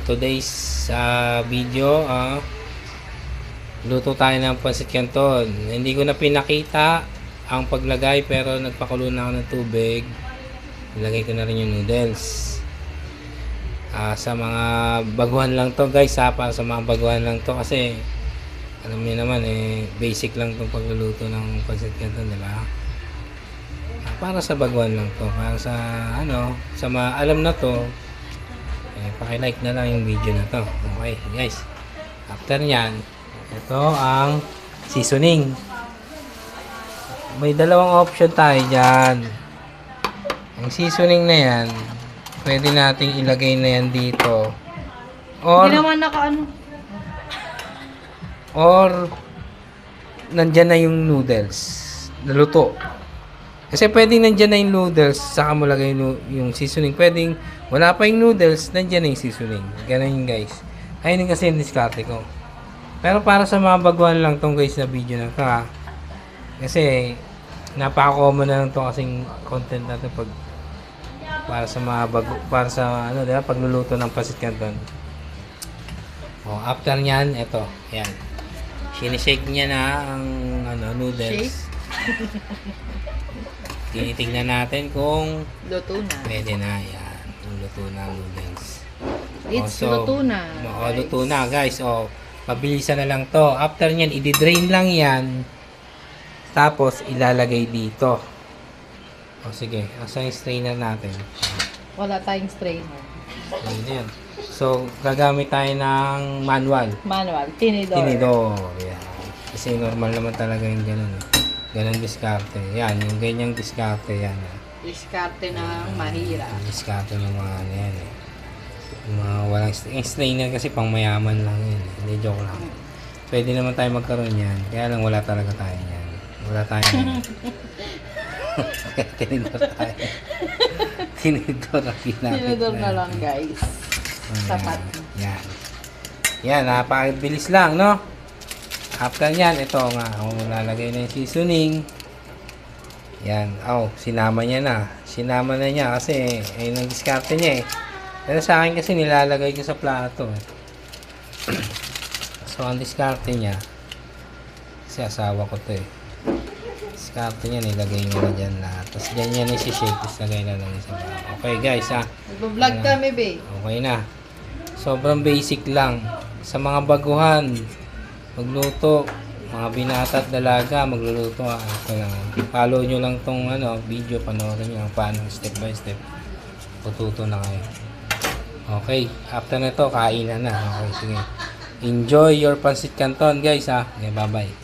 Today's video, luto tayo ng pancit canton. Hindi ko na pinakita ang paglagay pero nagpakulo na ako ng tubig. Ilagay ko na rin yung noodles. Sa mga baguhan lang to guys, para sa mga baguhan lang to kasi alam niyo naman basic lang tong pagluluto ng pancit canton, di ba? Para sa baguhan lang to, para sa sa mga alam na to. Paki-like na lang yung video na to. Okay guys, after nyan, ito ang seasoning. May dalawang option tayo dyan. Ang seasoning na yan, pwede nating ilagay na yan dito, or hindi naman or nandyan na yung noodles naluto. Kasi pwedeng nandyan na yung noodles, saka mo lagay yung seasoning. Pwedeng wala pa yung noodles, nandyan na yung seasoning. Ganun yun guys. Ayun kasi yung diskarte ko. Pero para sa mga baguhan lang tong guys na video na to, kasi napaka-common na lang tong kasing content natin pag para sa mga para sa diba, pagluluto ng pancit canton. After nyan, ito, ayan. Sinishake niya na ang noodles. Tinitingnan natin kung luto na. Pwede na, yan. Yung luto na noodles. It's luto na. Luto na guys. Pabilisan na lang to. After nyan, i-drain lang yan. Tapos, ilalagay dito. Sige. Asa yung strainer natin? Wala tayong strainer. Ayan. So, gagamit tayo ng manual. Tinidor. Tinidor. Yan. Kasi normal naman talaga yung ganun. Ganun diskarte. Yan, yung ganyang diskarte yan. Diskarte ng mahirap. Diskarte ng mga yan. Yung mga walang strainer kasi pang mayaman lang yun. Hindi, joke lang. Pwede naman tayo magkaroon yan. Kaya lang wala talaga tayo yan. Wala tayo yan. Tinidor tayo. Tinidor ang ginamit. Tinidor na lang guys. Sapat. Yan. Yan, napakabilis lang, no? After nyan, ito nga, lalagay na yung seasoning. Yan, sinama niya na. Sinama na niya kasi, ayun ang diskarte niya Pero sa akin kasi nilalagay ko sa plato So, ang diskarte niya, kasi asawa ko to diskarte niya, nilagay niya na dyan lahat. Tapos dyan niya isi-shake, tapos lagay na lang sa plato. Okay guys, nagbo-vlog kami, babe. Okay na. Sobrang basic lang. Sa mga baguhan, magluto, mga binata at dalaga, magluluto ito lang. Follow nyo lang tong video, panoorin nyo paano step by step. Pututo na kayo. Okay, after na to, kainan na. Okay, sige. Enjoy your pancit canton guys Okay, bye bye.